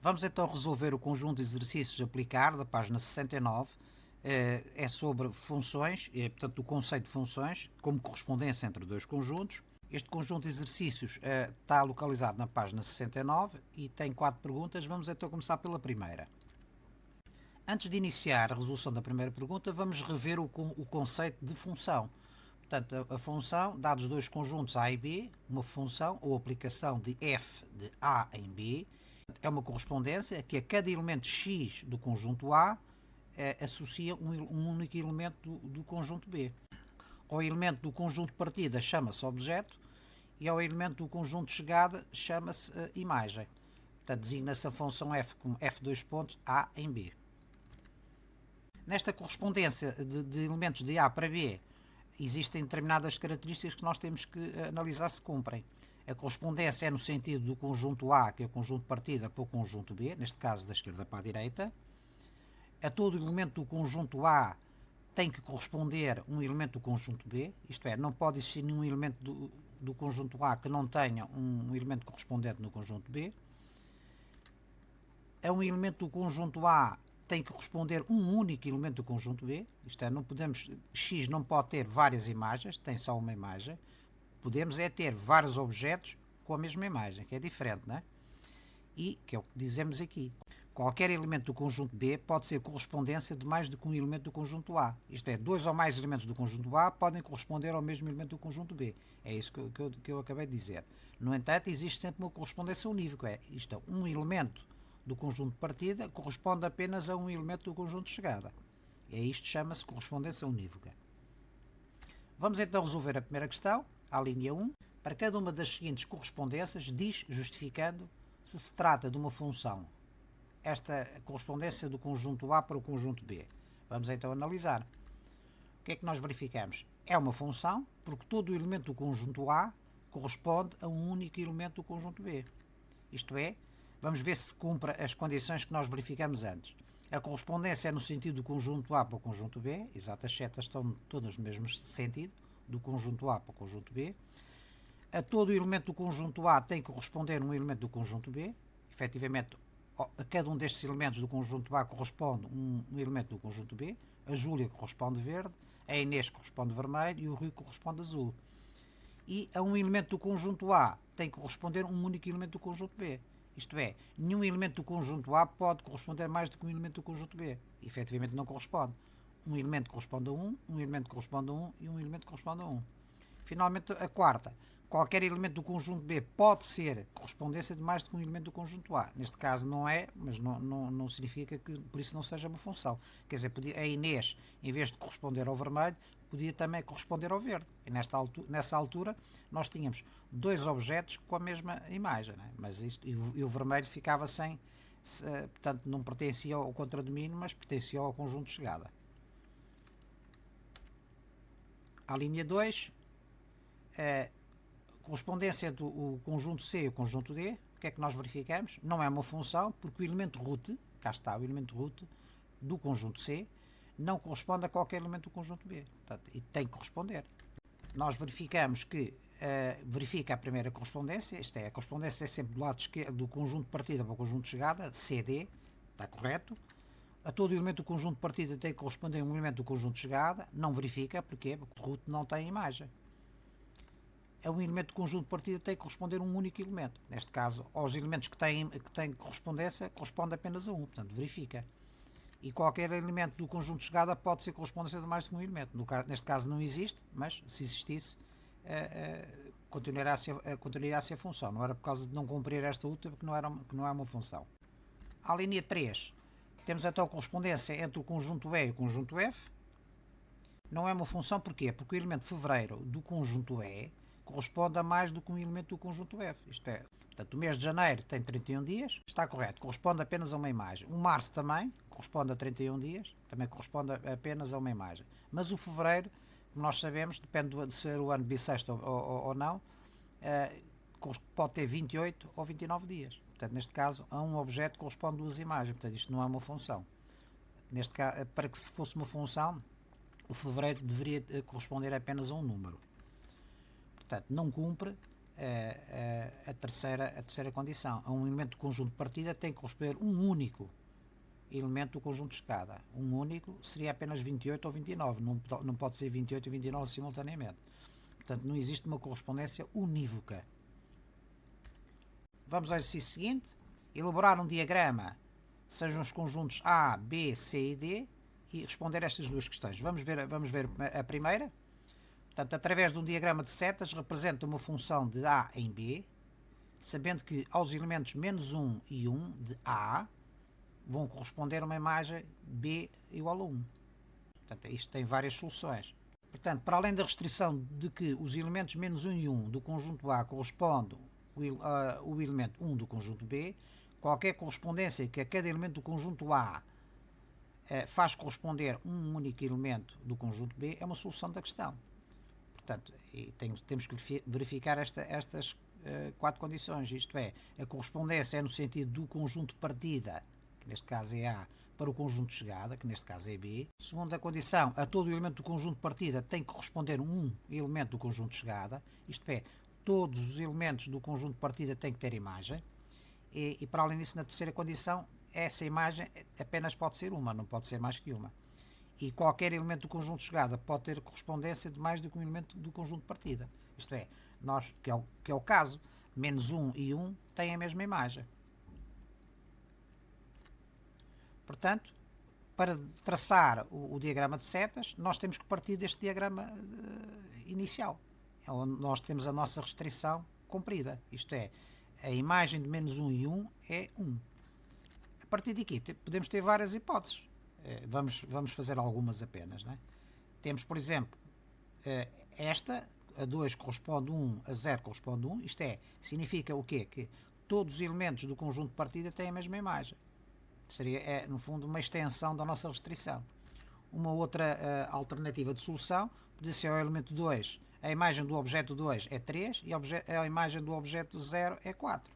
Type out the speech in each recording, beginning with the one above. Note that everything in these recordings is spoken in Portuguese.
Vamos então resolver o conjunto de exercícios a aplicar da página 69. É sobre funções, portanto o conceito de funções, como correspondência entre dois conjuntos. Este conjunto de exercícios está localizado na página 69 e tem 4 perguntas. Vamos então começar pela primeira. Antes de iniciar a resolução da primeira pergunta, vamos rever o conceito de função. Portanto, a função, dados dois conjuntos A e B, uma função ou aplicação de f de A em B, é uma correspondência que a cada elemento x do conjunto A associa um único elemento do conjunto B. Ao elemento do conjunto de partida chama-se objeto e ao elemento do conjunto de chegada chama-se imagem. Portanto, designa-se a função f como f2 pontos A em B. Nesta correspondência de elementos de A para B, existem determinadas características que nós temos que analisar se cumprem. A correspondência é no sentido do conjunto A, que é o conjunto de partida, para o conjunto B, neste caso da esquerda para a direita. A todo elemento do conjunto A tem que corresponder um elemento do conjunto B, isto é, não pode existir nenhum elemento do conjunto A que não tenha um elemento correspondente no conjunto B. A um elemento do conjunto A tem que corresponder um único elemento do conjunto B, isto é, não podemos, X não pode ter várias imagens, tem só uma imagem. Podemos é ter vários objetos com a mesma imagem, que é diferente, não é? E, que é o que dizemos aqui, qualquer elemento do conjunto B pode ser correspondência de mais do que um elemento do conjunto A. Isto é, dois ou mais elementos do conjunto A podem corresponder ao mesmo elemento do conjunto B. É isso que eu acabei de dizer. No entanto, existe sempre uma correspondência unívoca. Isto é, um elemento do conjunto de partida corresponde apenas a um elemento do conjunto de chegada. Isto chama-se correspondência unívoca. Vamos então resolver a primeira questão, à linha 1. Para cada uma das seguintes correspondências, diz, justificando, se trata de uma função. Esta correspondência do conjunto A para o conjunto B. Vamos então analisar. O que é que nós verificamos? É uma função, porque todo o elemento do conjunto A corresponde a um único elemento do conjunto B. Isto é, vamos ver se cumpre as condições que nós verificamos antes. A correspondência é no sentido do conjunto A para o conjunto B, exato, as setas estão todas no mesmo sentido, do conjunto A para o conjunto B. A todo o elemento do conjunto A tem que corresponder um elemento do conjunto B. Efetivamente, a cada um destes elementos do conjunto A corresponde um elemento do conjunto B. A Júlia corresponde verde, a Inês corresponde vermelho e o Rui corresponde azul. E a um elemento do conjunto A tem que corresponder um único elemento do conjunto B. Isto é, nenhum elemento do conjunto A pode corresponder mais do que um elemento do conjunto B. Efetivamente não corresponde. Um elemento corresponde a 1, um elemento corresponde a 1 e um elemento corresponde a 1. Finalmente, a quarta. Qualquer elemento do conjunto B pode ser correspondência de mais do que um elemento do conjunto A. Neste caso não é, mas não significa que por isso não seja uma função. Quer dizer, a Inês, em vez de corresponder ao vermelho, podia também corresponder ao verde. E nessa altura nós tínhamos dois objetos com a mesma imagem, né? Mas o vermelho ficava sem, portanto não pertencia ao contradomínio, mas pertencia ao conjunto de chegada. A linha 2, correspondência entre o conjunto C e o conjunto D. O que é que nós verificamos? Não é uma função, porque o elemento root, cá está, o elemento root do conjunto C, não corresponde a qualquer elemento do conjunto B. Portanto, e tem que corresponder. Nós verificamos que verifica a primeira correspondência, isto é, a correspondência é sempre do lado esquerdo do conjunto de partida para o conjunto de chegada, CD, está correto. A todo elemento do conjunto de partida tem que corresponder a um elemento do conjunto de chegada, não verifica, porquê? Porque o root não tem imagem. A um elemento do conjunto de partida tem que corresponder a um único elemento. Neste caso, aos elementos que têm correspondência, corresponde apenas a um, portanto, verifica. E qualquer elemento do conjunto de chegada pode ser correspondência de mais de um elemento. Neste caso não existe, mas se existisse, continuaria a ser função. Não era por causa de não cumprir esta última que não é uma função. À linha 3, temos então a correspondência entre o conjunto E e o conjunto F. Não é uma função, porquê? Porque o elemento fevereiro do conjunto E corresponde a mais do que um elemento do conjunto F. Isto é, portanto, o mês de janeiro tem 31 dias, está correto, corresponde apenas a uma imagem. O março também corresponde a 31 dias, também corresponde apenas a uma imagem. Mas o fevereiro, como nós sabemos, depende de ser o ano bissexto ou não, pode ter 28 ou 29 dias. Portanto, neste caso, a um objeto corresponde duas imagens. Portanto, isto não é uma função. Neste caso, para que se fosse uma função, o fevereiro deveria corresponder apenas a um número. Portanto, não cumpre a terceira condição. A um elemento do conjunto de partida tem que corresponder um único elemento do conjunto de escada. Um único seria apenas 28 ou 29, não pode ser 28 e 29 simultaneamente. Portanto, não existe uma correspondência unívoca. Vamos ao exercício seguinte. Elaborar um diagrama, sejam os conjuntos A, B, C e D, e responder estas duas questões. Vamos ver a primeira. Portanto, através de um diagrama de setas, representa uma função de A em B, sabendo que aos elementos menos 1 e 1 de A vão corresponder a uma imagem B igual a 1. Portanto, isto tem várias soluções. Portanto, para além da restrição de que os elementos menos 1 e 1 do conjunto A correspondem ao elemento 1 do conjunto B, qualquer correspondência que a cada elemento do conjunto A faz corresponder um único elemento do conjunto B é uma solução da questão. Portanto, temos que verificar estas 4 condições, isto é, a correspondência é no sentido do conjunto de partida, que neste caso é A, para o conjunto de chegada, que neste caso é B. Segunda condição, a todo o elemento do conjunto de partida tem que corresponder um elemento do conjunto de chegada, isto é, todos os elementos do conjunto de partida têm que ter imagem, e para além disso, na terceira condição, essa imagem apenas pode ser uma, não pode ser mais que uma. E qualquer elemento do conjunto de chegada pode ter correspondência de mais do que um elemento do conjunto de partida. Isto é, que é o caso, menos 1 e 1 têm a mesma imagem. Portanto, para traçar o diagrama de setas, nós temos que partir deste diagrama inicial, onde nós temos a nossa restrição cumprida. Isto é, a imagem de menos 1 e 1 é 1. A partir daqui, podemos ter várias hipóteses. Vamos fazer algumas apenas. Né? Temos, por exemplo, esta, a 2 corresponde 1, a 0 corresponde 1. Isto significa o quê? Que todos os elementos do conjunto de partida têm a mesma imagem. Seria, no fundo, uma extensão da nossa restrição. Uma outra alternativa de solução poderia ser o elemento 2. A imagem do objeto 2 é 3 e a imagem do objeto 0 é 4.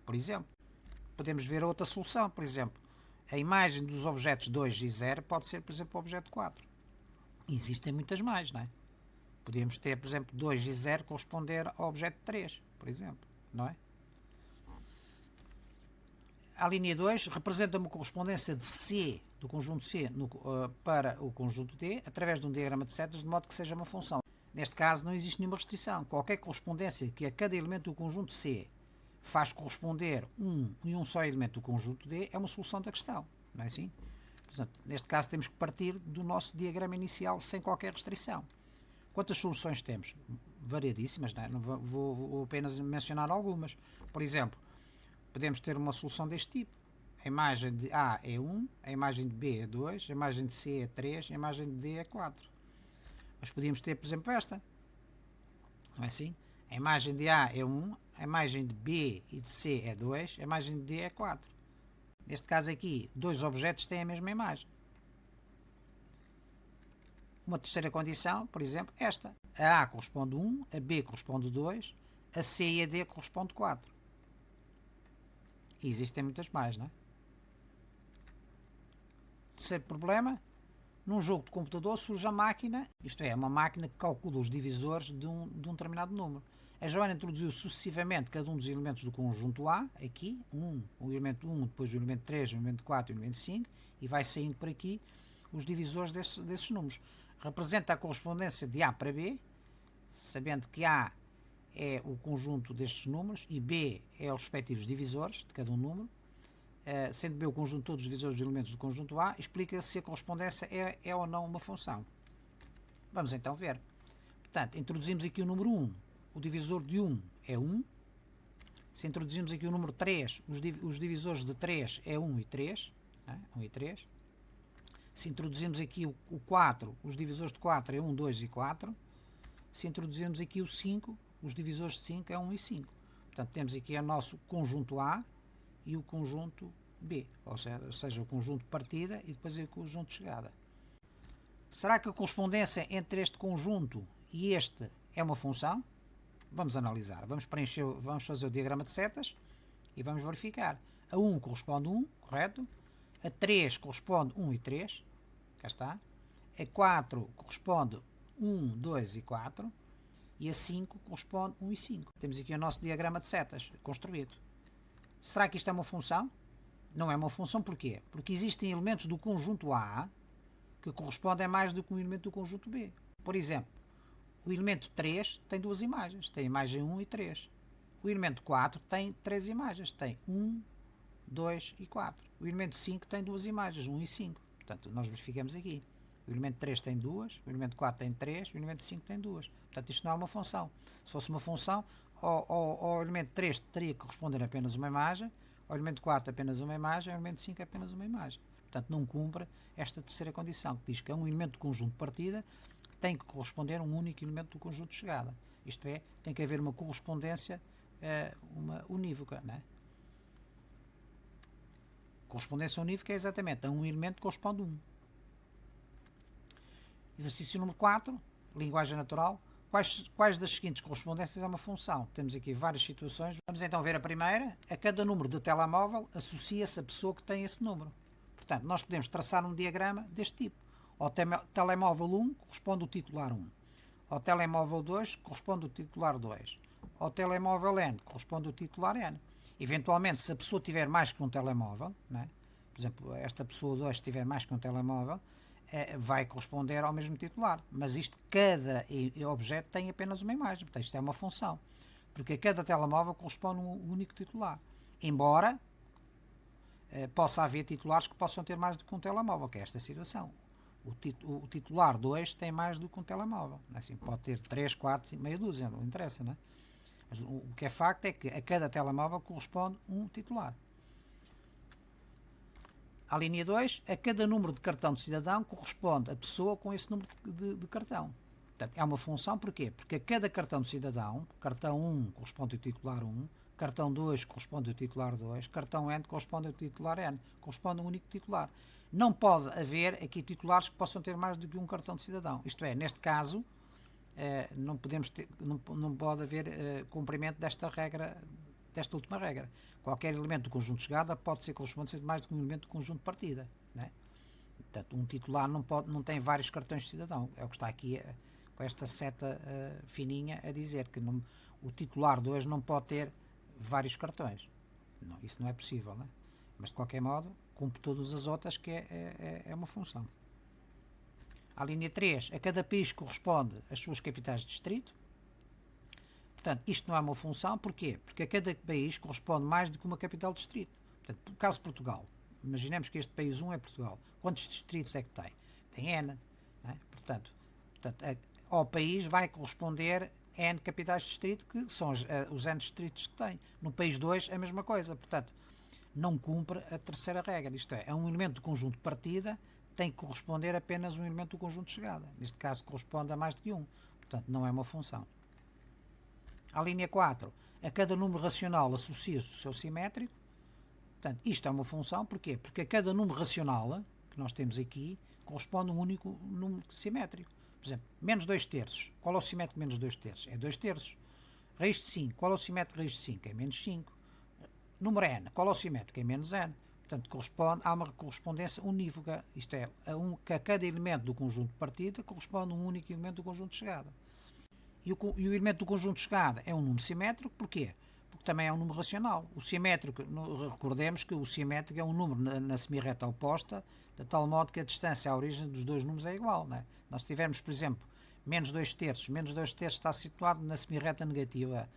Por exemplo, podemos ver outra solução. Por exemplo, a imagem dos objetos 2 e 0 pode ser, por exemplo, o objeto 4. E existem muitas mais, não é? Podemos ter, por exemplo, 2 e 0 corresponder ao objeto 3, por exemplo, não é? A linha 2 representa uma correspondência de C, do conjunto C, para o conjunto D, através de um diagrama de setas, de modo que seja uma função. Neste caso, não existe nenhuma restrição. Qualquer correspondência que a cada elemento do conjunto C faz corresponder um e um só elemento do conjunto D é uma solução da questão, não é assim? Portanto, neste caso temos que partir do nosso diagrama inicial sem qualquer restrição. Quantas soluções temos? Variadíssimas, não é? Vou apenas mencionar algumas. Por exemplo, podemos ter uma solução deste tipo. A imagem de A é 1, a imagem de B é 2, a imagem de C é 3, a imagem de D é 4. Mas podíamos ter, por exemplo, esta. Não é assim? A imagem de A é 1, a imagem de B e de C é 2, a imagem de D é 4. Neste caso aqui, dois objetos têm a mesma imagem. Uma terceira condição, por exemplo, esta. A A corresponde 1, a B corresponde 2, a C e a D corresponde 4. E existem muitas mais, não é? Terceiro problema, num jogo de computador surge a máquina, isto é, uma máquina que calcula os divisores de um determinado número. A Joana introduziu sucessivamente cada um dos elementos do conjunto A, aqui, o elemento 1, depois o elemento 3, o elemento 4 e o elemento 5, e vai saindo por aqui os divisores desses números. Representa a correspondência de A para B, sabendo que A é o conjunto destes números e B é os respectivos divisores de cada um número. Sendo B o conjunto de todos os divisores dos elementos do conjunto A, explica se a correspondência é ou não uma função. Vamos então ver. Portanto, introduzimos aqui o número 1. O divisor de 1 é 1. Se introduzimos aqui o número 3, os divisores de 3 é 1 e 3. 1 e 3. Se introduzimos aqui o 4, os divisores de 4 é 1, 2 e 4. Se introduzirmos aqui o 5, os divisores de 5 é 1 e 5. Portanto, temos aqui o nosso conjunto A e o conjunto B, ou seja, o conjunto de partida e depois o conjunto de chegada. Será que a correspondência entre este conjunto e este é uma função? Vamos analisar. Vamos fazer o diagrama de setas e vamos verificar. A 1 corresponde 1, correto? A 3 corresponde 1 e 3, cá está. A 4 corresponde 1, 2 e 4. e a 5 corresponde 1 e 5. Temos aqui o nosso diagrama de setas construído. Será que isto é uma função? Não é uma função, porquê? Porque existem elementos do conjunto A que correspondem a mais do que um elemento do conjunto B. Por exemplo, o elemento 3 tem duas imagens, tem a imagem 1 e 3. O elemento 4 tem três imagens, tem 1, 2 e 4. O elemento 5 tem duas imagens, 1 e 5. Portanto, nós verificamos aqui. O elemento 3 tem duas, o elemento 4 tem 3, o elemento 5 tem duas. Portanto, isto não é uma função. Se fosse uma função, ao elemento 3 teria que corresponder a apenas uma imagem, ao elemento 4 apenas uma imagem, ao elemento 5 apenas uma imagem. Portanto, não cumpre esta terceira condição, que diz que é um elemento do conjunto de partida tem que corresponder a um único elemento do conjunto de chegada. Isto é, tem que haver uma correspondência uma unívoca. Não é? Correspondência unívoca é exatamente a um elemento que corresponde a 1. Exercício número 4, linguagem natural. Quais das seguintes correspondências é uma função? Temos aqui várias situações. Vamos então ver a primeira. A cada número de telemóvel associa-se a pessoa que tem esse número. Portanto, nós podemos traçar um diagrama deste tipo. Ao telemóvel 1 corresponde o titular 1. Ao telemóvel 2 corresponde o titular 2. Ao telemóvel N corresponde o titular N. Eventualmente, se a pessoa tiver mais que um telemóvel, não é? Por exemplo, esta pessoa 2 tiver mais que um telemóvel, vai corresponder ao mesmo titular. Mas isto, cada objeto tem apenas uma imagem. Portanto, isto é uma função. Porque a cada telemóvel corresponde um único titular. Embora possa haver titulares que possam ter mais do que um telemóvel, que é esta situação. O titular 2 tem mais do que um telemóvel. Assim, pode ter 3, 4, meia dúzia, não interessa, não é? Mas o que é facto é que a cada telemóvel corresponde um titular. À linha 2, a cada número de cartão de cidadão corresponde a pessoa com esse número de cartão. Portanto, é uma função, porquê? Porque a cada cartão de cidadão, cartão 1 corresponde ao titular 1, cartão 2 corresponde ao titular 2, cartão N corresponde ao titular N, corresponde a um único titular. Não pode haver aqui titulares que possam ter mais do que um cartão de cidadão. Isto é, neste caso, não pode haver cumprimento desta regra, desta última regra. Qualquer elemento do conjunto de chegada pode ser correspondente a mais do que um elemento do conjunto de partida. Não é? Portanto, um titular não tem vários cartões de cidadão. É o que está aqui com esta seta fininha a dizer que o titular 2 não pode ter vários cartões. Não, isso não é possível. Não é? Mas, de qualquer modo, cumpre todas as outras, que é uma função. À linha 3, a cada país corresponde as suas capitais de distrito. Portanto, isto não é uma função, porquê? Porque a cada país corresponde mais do que uma capital de distrito. Portanto, no caso de Portugal, imaginemos que este país 1 é Portugal. Quantos distritos é que tem? Tem N. Não é? Portanto, ao país vai corresponder N capitais de distrito, que são os N distritos que tem. No país 2, a mesma coisa. Portanto, não cumpre a terceira regra. Isto é um elemento do conjunto de partida tem que corresponder apenas a um elemento do conjunto de chegada. Neste caso, corresponde a mais do que um. Portanto, não é uma função. À linha 4, a cada número racional associa-se o seu simétrico. Portanto, isto é uma função, porquê? Porque a cada número racional que nós temos aqui corresponde a um único número simétrico. Por exemplo, menos 2 terços. Qual é o simétrico de menos 2 terços? É 2 terços. Raiz de 5. Qual é o simétrico de raiz de 5? É menos 5. Número n. Qual é o simétrico? É menos n. Portanto, há uma correspondência unívoca. Isto é, a cada elemento do conjunto de partida corresponde a um único elemento do conjunto de chegada. E o elemento do conjunto de chegada é um número simétrico. Porquê? Porque também é um número racional. O simétrico, recordemos que o simétrico é um número na semirreta oposta, de tal modo que a distância à origem dos dois números é igual. Não é? Nós tivermos, por exemplo, menos 2 terços. Menos 2 terços está situado na semirreta negativa.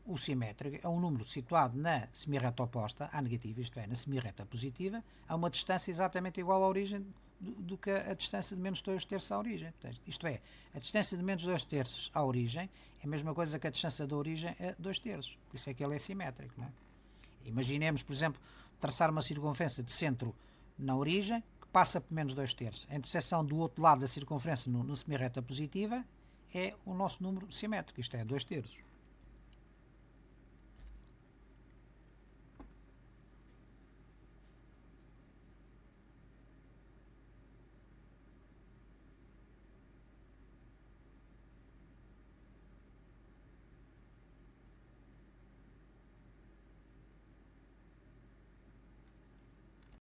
O simétrico é um número situado na semirreta oposta à negativa, isto é, na semirreta positiva, a uma distância exatamente igual à origem do que a distância de menos 2 terços à origem. Portanto, isto é, a distância de menos 2 terços à origem é a mesma coisa que a distância da origem a 2 terços. Por isso é que ele é simétrico. Não é? Imaginemos, por exemplo, traçar uma circunferência de centro na origem que passa por menos 2 terços. A interseção do outro lado da circunferência no semirreta positiva é o nosso número simétrico, isto é, 2 terços.